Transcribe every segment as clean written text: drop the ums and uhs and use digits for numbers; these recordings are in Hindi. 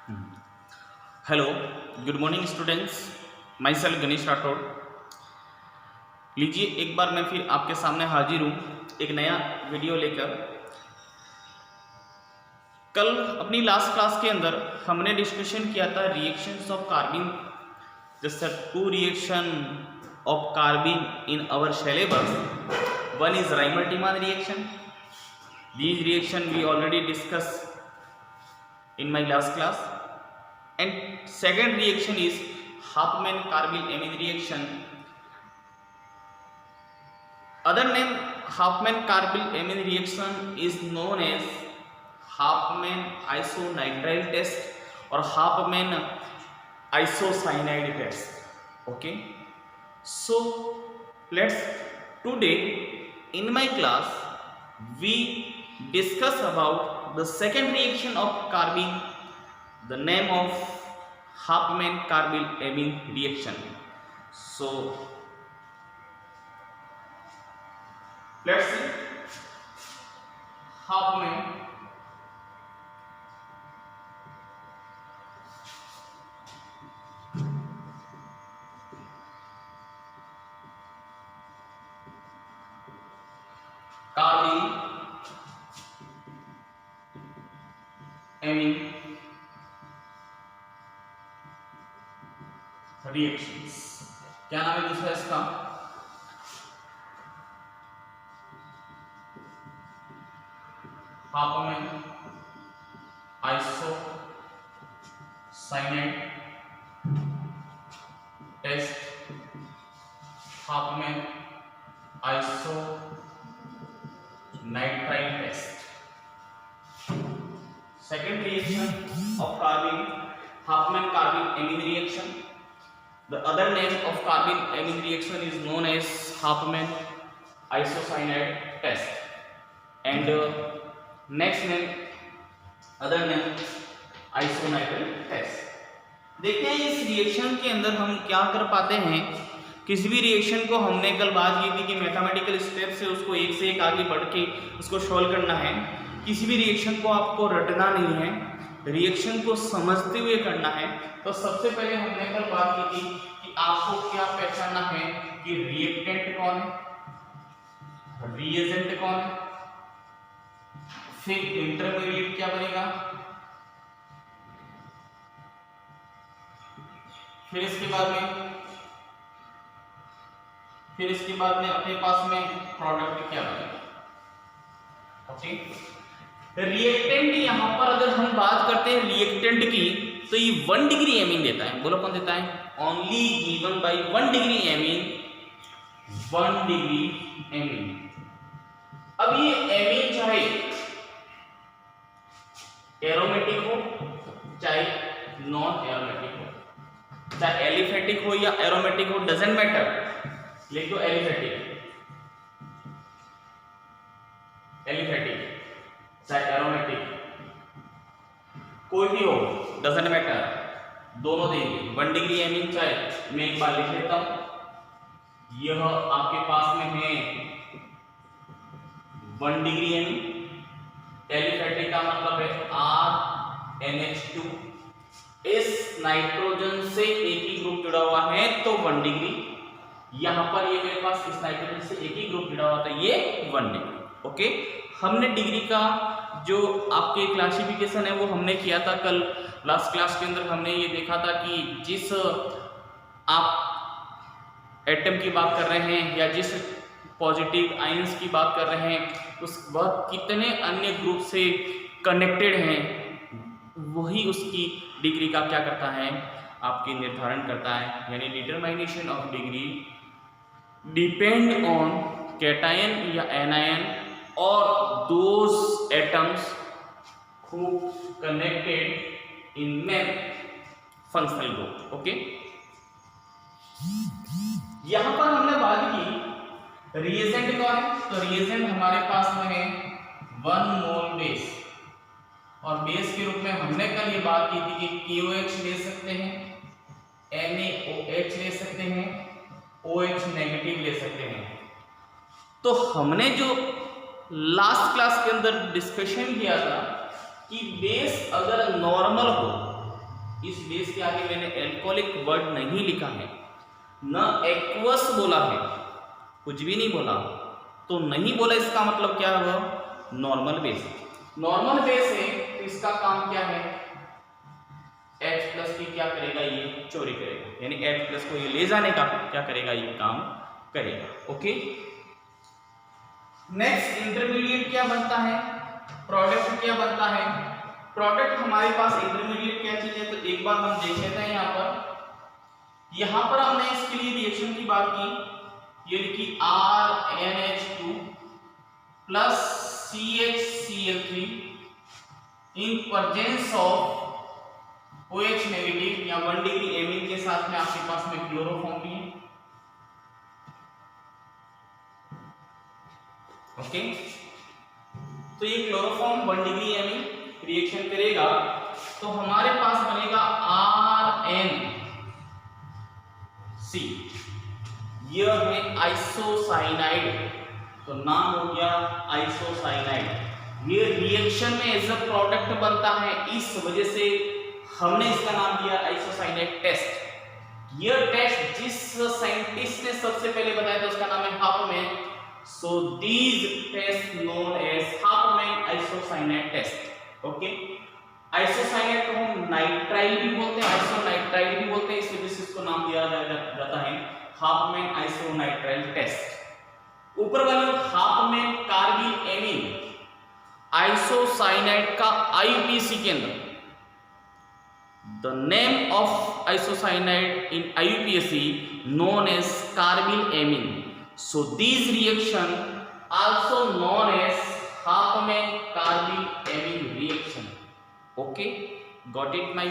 Hello, good morning students. My self Ganesh Rathore. लीजिए, एक बार मैं फिर आपके सामने हाजिर हूँ एक नया वीडियो लेकर। कल अपनी लास्ट क्लास के अंदर हमने डिस्कशन किया था रिएक्शंस ऑफ कार्बिन, जैसे two reaction of carbene in our syllabus. One is Reimer Tiemann reaction. These reaction we already discuss in my last class, and second reaction is Huffman-Carbyl-Amine reaction. Other name Huffman-Carbyl-Amine reaction is known as Huffman isonitrile test or Huffman isocyanide test. Okay, so let's today in my class we discuss about the second reaction of carbene, the name of Huffman-Carbyl-Amine reaction. So let's see Huffman Carbyl amine reactions। क्या नाम है दूसरा इसका? Huffman isocyanide test, Huffman isonitrile test। Second reaction of carbene, Huffman-Carbyl-Amine reaction. The other name of carbene-amine reaction is known as Huffman isocyanide test, and next name, other name isonitrile test। देखते हैं इस रिएक्शन के अंदर हम क्या कर पाते हैं। किसी भी रिएक्शन को हमने कल बात की थी कि मैथमेटिकल स्टेप से उसको एक से एक आगे बढ़ के उसको सॉल्व करना है। किसी भी रिएक्शन को आपको रटना नहीं है, रिएक्शन को समझते हुए करना है। तो सबसे पहले हमने कल बात की थी कि आपको क्या पहचानना है कि रिएक्टेंट कौन है, रिएजेंट कौन है, फिर इंटरमीडिएट क्या बनेगा, फिर इसके बाद में अपने पास में प्रोडक्ट क्या बनेगा। ओके, रिएक्टेंट यहां पर अगर हम बात करते हैं रिएक्टेंट की, तो ये 1 डिग्री एमीन देता है। बोलो कौन देता है? Only given by 1 degree amine, 1 degree amine. अब ये एमीन चाहे एरोमेटिक हो चाहे नॉन एरोमेटिक हो, चाहे एलिफेटिक हो या एरोमेटिक हो, डजंट मैटर। लिख दो एलिफेटिक, चाहे एरोमेटिक, कोई भी हो, डजंट मैटर, दोनों देंगे 1 डिग्री एमीन। चाहे मैं एक बार लिख लेता हूं, यह आपके पास में है 1 डिग्री एमीन। एलिफेटिक का मतलब है RNH2। इस नाइट्रोजन से एक ही ग्रुप जुड़ा हुआ है तो 1 डिग्री। यहां पर ये मेरे पास इस नाइट्रोजन से एक ही ग्रुप जुड़ा हुआ था, ये 1 डिग्री। ओके, हमने डिग्री का जो आपके क्लासिफिकेशन है वो हमने किया था कल लास्ट क्लास के अंदर। हमने ये देखा था कि जिस आप एटम की बात कर रहे हैं या जिस पॉजिटिव आयंस की बात कर रहे हैं, उस वह कितने अन्य ग्रुप से कनेक्टेड हैं, वही उसकी डिग्री का क्या करता है, आपकी निर्धारण करता है। यानी determination of degree depend on cation या एनायन और those atoms who connected in main functional group। Okay, यहां पर हमने बात की रिएजेंट कौन है, तो रिएजेंट हमारे पास में है 1 मोल बेस, और बेस के रूप में हमने कल ये बात की थी कि KOH ले सकते हैं, NaOH ले सकते हैं, OH नेगेटिव ले सकते हैं। तो हमने जो लास्ट क्लास के अंदर डिस्कशन किया था कि बेस अगर नॉर्मल हो इस बेस के आगे मैंने एल्कोहलिक वर्ड नहीं लिखा है, न एक्वस बोला है, कुछ भी नहीं बोला, तो नहीं बोला इसका मतलब क्या हुआ, नॉर्मल बेस। नॉर्मल बेस है तो इसका काम क्या है, H प्लस की क्या करेगा, ये चोरी करेगा, यानी H प्लस को ये ले जाने का क्या करेगा, ये काम करेगा। ओके, नेक्स्ट इंटरमीडिएट क्या बनता है, प्रोडक्ट क्या बनता है। प्रोडक्ट हमारे पास इंटरमीडिएट क्या चीज है, तो एक बार हम देख लेते हैं। यहाँ पर हमने इसके लिए रिएक्शन की बात की, ये लिखी RNH2 plus CHCl3 in presence of OH negative या 1 डिग्री एमीन के साथ में आपके पास में क्लोरोफॉर्म भी है। ओके, तो ये क्लोरोफॉर्म 1 डिग्री एमीन रिएक्शन करेगा तो हमारे पास बनेगा RNC, यह है आइसोसाइनाइड, तो नाम हो गया आइसोसाइनाइड। ये रिएक्शन में एज अ प्रोडक्ट बनता है, इस वजह से हमने इसका नाम दिया आइसोसाइनाइड टेस्ट। यह टेस्ट जिस साइंटिस्ट ने सबसे पहले बताया था उसका नाम है Hofmann. So these test known as Hofmann isocyanide test. Okay, isocyanide को हम नाइट्राइल भी बोलते हैं, आइसोनाइट्राइल भी बोलते हैं, इस वजह से इसको नाम दिया जाता है हाफमैन आइसोनाइट्राइल टेस्ट। ऊपर वाली हाफमैन कार्बिल एमीन आइसोसाइनाइड का IUPAC के अंदर, the name of isocyanide in IUPAC known as carbyl amine. So these reaction also known as Hauptmann carbyl amine reaction. Okay, got it my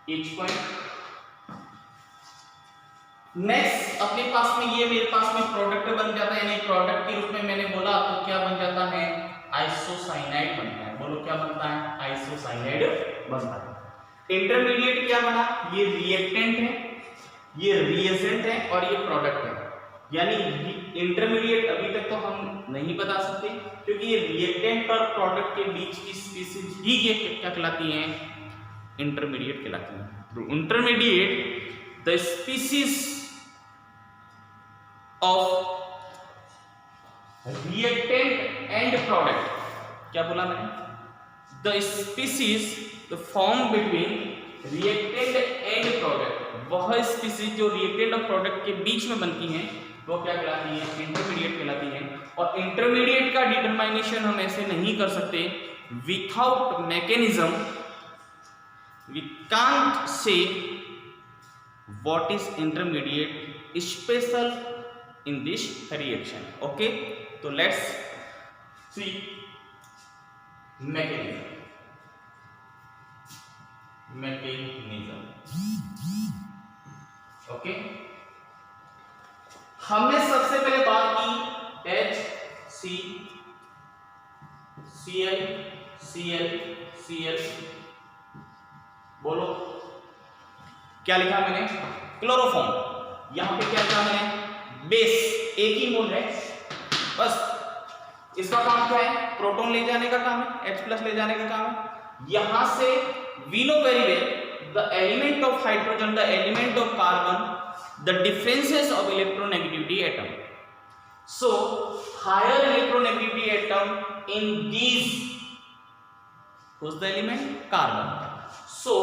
each point. Next अपने पास में ये मेरे पास में प्रोडक्ट बन जाता है, यानी प्रोडक्ट के रूप में मैंने बोला तो क्या बन जाता है, आइसोसाइनाइड बनता है। बोलो क्या बनता है, आइसोसाइनाइड बनता है। इंटरमीडिएट क्या बना, ये रिएक्टेंट है, ये रिएजेंट है और ये प्रोडक्ट है। यानी इंटरमीडिएट अभी तक तो हम नहीं बता सकते क्योंकि ये रिएक्टेंट और प्रोडक्ट के बीच की स्पीसीज ही ये क्या कहलाती हैं, इंटरमीडिएट कहलाती हैं। तो intermediate the species of reactant and product, क्या बोला मैंने, the species the form between reactant and product, वह स्पीसीज जो रिएक्टेंट और प्रोडक्ट के बीच में बनती हैं वो क्या कहलाती है, इंटरमीडिएट कहलाती हैं। और इंटरमीडिएट का डिटरमाइनेशन हम ऐसे नहीं कर सकते, without mechanism we can't say what is intermediate special in this reaction. Okay, तो लेट्स सी मैकेनिज्म। ओके, हमने सबसे पहले बात की HCl, बोलो क्या लिखा मैंने, क्लोरोफॉर्म। यहां पे क्या लिखा मैंने, बेस, एक ही मोल है बस। इसका काम क्या है, प्रोटॉन ले जाने का काम है, H+ ले जाने का काम है। यहां से we know very well the element of hydrogen, the element of carbon, the differences of electronegativity atom. So higher electronegativity atom in these, who's the element, carbon. So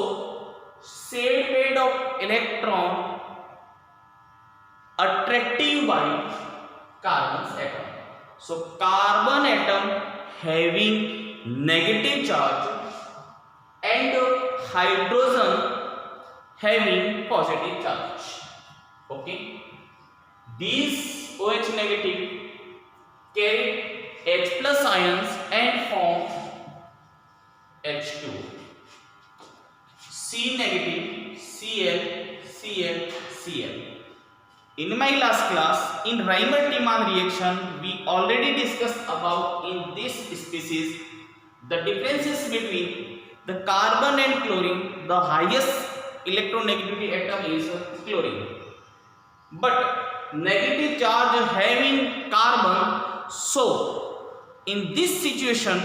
shade paid of electron attractive by carbon's atom. So carbon atom having negative charge and hydrogen having positive charge. Okay, these OH negative carry H+ ions and form H2, C negative Cl. In my last class in Reimer-Tiemann reaction we already discussed about in this species the differences between the carbon and chlorine. The highest electronegativity atom is chlorine, but negative charge having carbon. So in this situation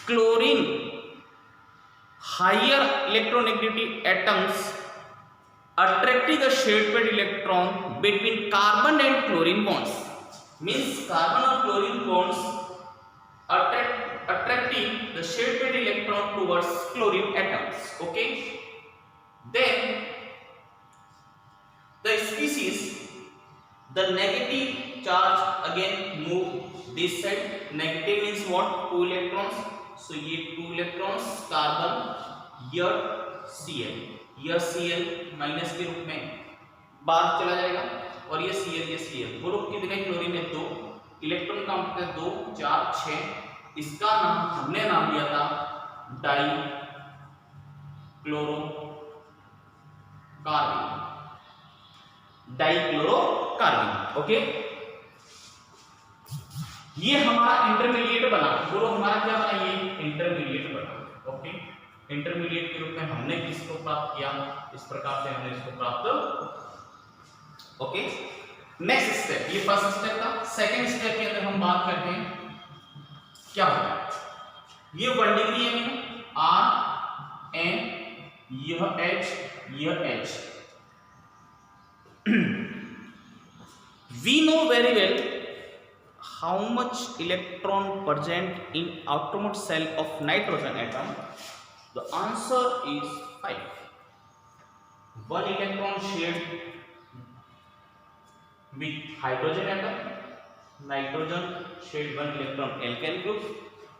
chlorine higher electronegativity atoms attracting a shared pair electron between carbon and chlorine bonds. Means carbon और chlorine bonds attracting the shared pair electron towards chlorine atoms. Okay. Then the species, the negative charge again move this side. Negative means what? 2 electrons. So ये 2 electrons कार्बन, यह Cl, यह Cl माइनस के रूप में बाहर चला जाएगा और ये Cl, ये Cl ग्रुप कितने क्लोरीन है? 2, इलेक्ट्रॉन काउंट है 2 4 6। इसका नाम हमने नाम दिया था डाई क्लोरो कार्बन, डाइक्लोरोकार्बन। ओके, ये हमारा इंटरमीडिएट बना। बोलो हमारा क्या बना? ये इंटरमीडिएट बना। ओके, इंटरमीडिएट के रूप में हमने किसको प्राप्त किया? इस प्रकार से हमने इसको प्राप्त। ओके, नेक्स्ट स्टेप, ये फर्स्ट स्टेप था। सेकंड स्टेप के अंदर हम बात करते हैं क्या होगा। ये 1 डिग्री है R N, यह H, यह H। We know very well how much electron present in outermost shell of nitrogen atom. The answer is 5. 1 electron shared with hydrogen atom. Nitrogen shared 1 electron alkyl group,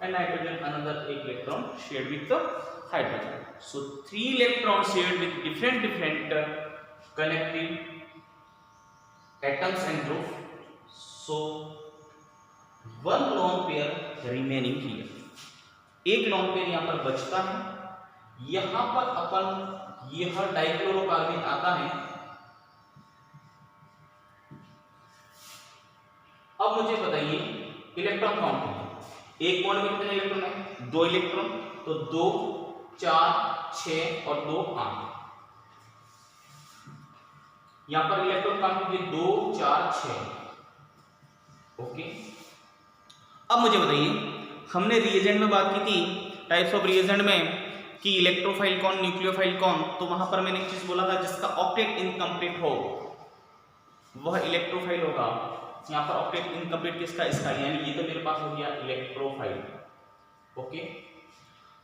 and nitrogen another electron shared with the hydrogen. So 3 electrons shared with different connecting atoms and group. So 1 lone pair remaining here. एक lone pair यहाँ पर बचता है। यहाँ पर अपन यह डाइक्लोरोकार्बन आता है। अब मुझे बताइए इलेक्ट्रॉन काउंट है। एक बॉन्ड में कितने इलेक्ट्रॉन है? 2 इलेक्ट्रॉन। तो 2 4 6 और 2 8। यहां पर इलेक्ट्रॉन काउंट कीजिए 2 4 6। ओके, अब मुझे बताइए, हमने रिएजेंट में बात की थी टाइप्स ऑफ रिएजेंट में कि इलेक्ट्रोफाइल कौन, न्यूक्लियोफाइल कौन। तो वहां पर मैंने एक चीज बोला था, जिसका ऑक्टेट इनकम्प्लीट हो वह इलेक्ट्रोफाइल होगा। यहाँ पर ऑक्टेट इनकम्प्लीट किसका? इसका। यानी ये तो मेरे पास हो गया इलेक्ट्रोफाइल। ओके,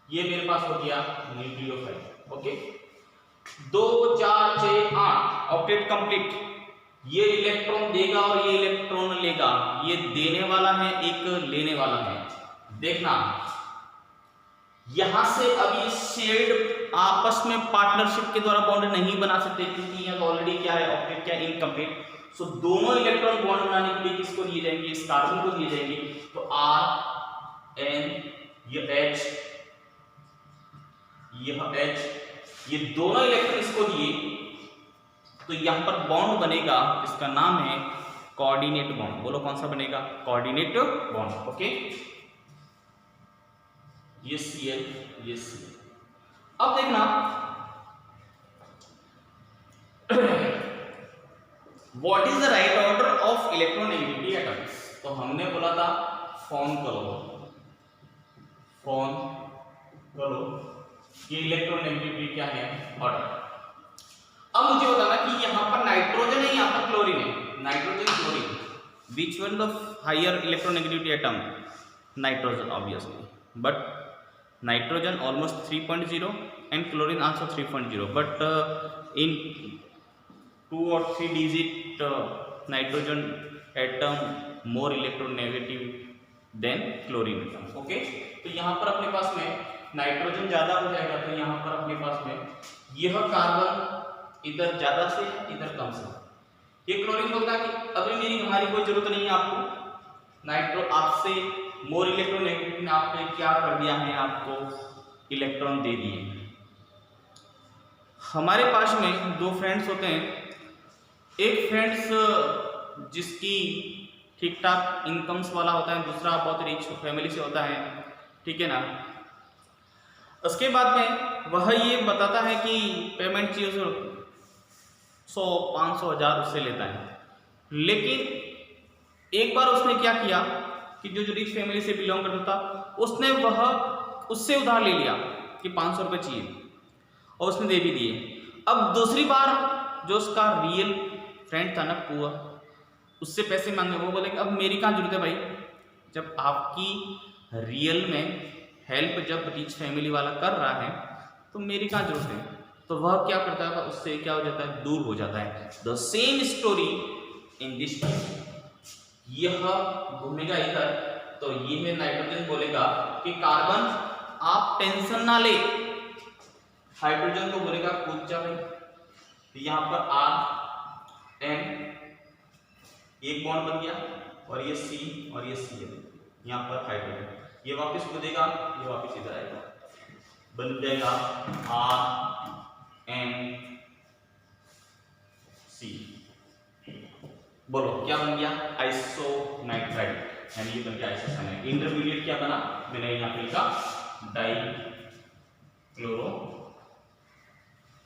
ये मेरे पास हो गया न्यूक्लियोफाइल। Okay, 2 4 6 8 octet complete. ये इलेक्ट्रॉन देगा और ये इलेक्ट्रॉन लेगा। ये देने वाला है, एक लेने वाला है। देखना यहां से अब ये शेयर्ड आपस में पार्टनरशिप के द्वारा बॉन्ड नहीं बना सकते, क्योंकि यहाँ ऑलरेडी क्या है? ऑक्टेट क्या? इनकम्प्लीट। सो दोनों इलेक्ट्रॉन बॉन्ड बनाने के लिए किसको दिए जाएंगे? इस कार्बन को दिए जाएंगे। तो R N, ये H, यह H, ये दोनों इलेक्ट्रॉन इसको दिए तो यहां पर बॉन्ड बनेगा, इसका नाम है कोऑर्डिनेट बॉन्ड। बोलो कौन सा बनेगा? Coordinate bond. ओके, ये Cl, ये Cl। अब देखना what is the right order of electronegativity atoms. तो हमने बोला था फॉर्म करो ये इलेक्ट्रोनेगेटिविटी क्या है? ऑर्डर। अब मुझे बताना कि यहाँ पर नाइट्रोजन है, यहाँ पर क्लोरीन है। Nitrogen chlorine, which one the higher electronegativity atom? Nitrogen obviously, but nitrogen almost 3.0 and chlorine also 3.0, but in 2 or 3 digit nitrogen atom more electronegative than chlorine atom. Okay, तो यहाँ पर अपने पास में नाइट्रोजन ज्यादा हो जाएगा, तो यहाँ पर अपने पास में यह कार्बन इधर ज्यादा से इधर कम से। ये क्लोरीन बोलता है कि अभी मेरी हमारी कोई जरूरत नहीं है आपको। नाइट्रो आपसे मोर इलेक्ट्रोनेगेटिव ने आपने क्या कर दिया है? आपको इलेक्ट्रॉन दे दिए। हमारे पास में 2 फ्रेंड्स होते हैं। एक फ्रेंड्स जिसकी ठीक ठाक इनकम्स वाला होता है, दूसरा बहुत रिच फैमिली से होता है, ठीक है ना। उसके बाद में वह ये बताता है कि पेमेंट चाहिए 100 500 1000 उससे लेता है। लेकिन एक बार उसने क्या किया कि जो रिच फैमिली से बिलोंग करता था, उसने वह उससे उधार ले लिया कि 500 रुपये चाहिए और उसने दे भी दिए। अब दूसरी बार जो उसका रियल फ्रेंड था ना पुआ, उससे पैसे मांगे, वो बोले कि अब मेरी कहाँ जरूरत है भाई, जब आपकी रियल में हेल्प जब रिच फैमिली वाला कर रहा है तो मेरी कहाँ जरूरत है। तो वह क्या करता है, उससे क्या हो जाता है, दूर हो जाता है। The same story in this, यह घूमेगा इधर तो ये है नाइट्रोजन बोलेगा कि कार्बन आप टेंशन ना ले, हाइड्रोजन को बोलेगा कूद जा भाई। तो यहाँ पर R N एक बॉन्ड बन गया और ये C और ये C है, यहाँ पर हाइड्रोजन, ये वापस कूदेगा, ये वापस इधर आएगा, बन जाएगा R N C। बोलो क्या बन गया, आइसोनाइट्राइड, यानी ये बन गया आइसोसाइनाइड। इंटरमीडिएट क्या बना, मैंने यहाँ पे लिखा डाई क्लोरो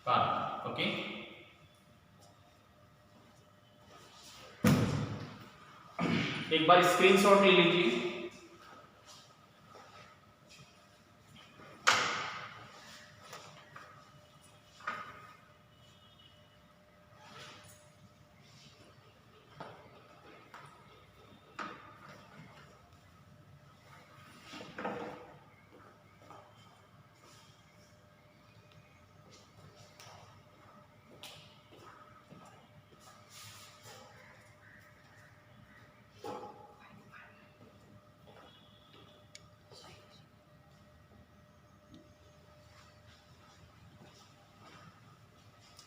कार्बन। ओके, एक बार स्क्रीनशॉट ले लीजिए।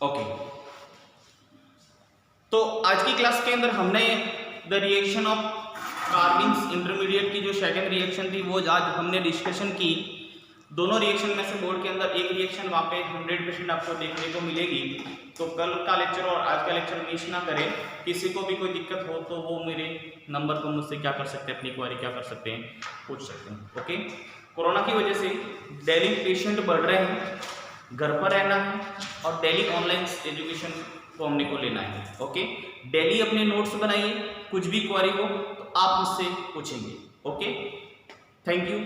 ओके, तो आज की क्लास के अंदर हमने द रिएक्शन ऑफ कार्बिन्स इंटरमीडिएट की जो सेकंड रिएक्शन थी वो आज हमने डिस्कशन की। दोनों रिएक्शन में से बोर्ड के अंदर एक रिएक्शन वहाँ पे 100% आपको देखने को मिलेगी। तो कल का लेक्चर और आज का लेक्चर मिस ना करें। किसी को भी कोई दिक्कत हो तो वो मेरे नंबर को मुझसे क्या कर सकते हैं, अपनी क्वारी क्या कर सकते हैं, पूछ सकते हैं। ओके, कोरोना की वजह से डेली पेशेंट बढ़ रहे हैं, घर पर रहना है और डेली ऑनलाइन एजुकेशन को हमने को लेना है। ओके, डेली अपने नोट्स बनाइए, कुछ भी क्वारी हो तो आप मुझसे पूछेंगे। Okay, thank you.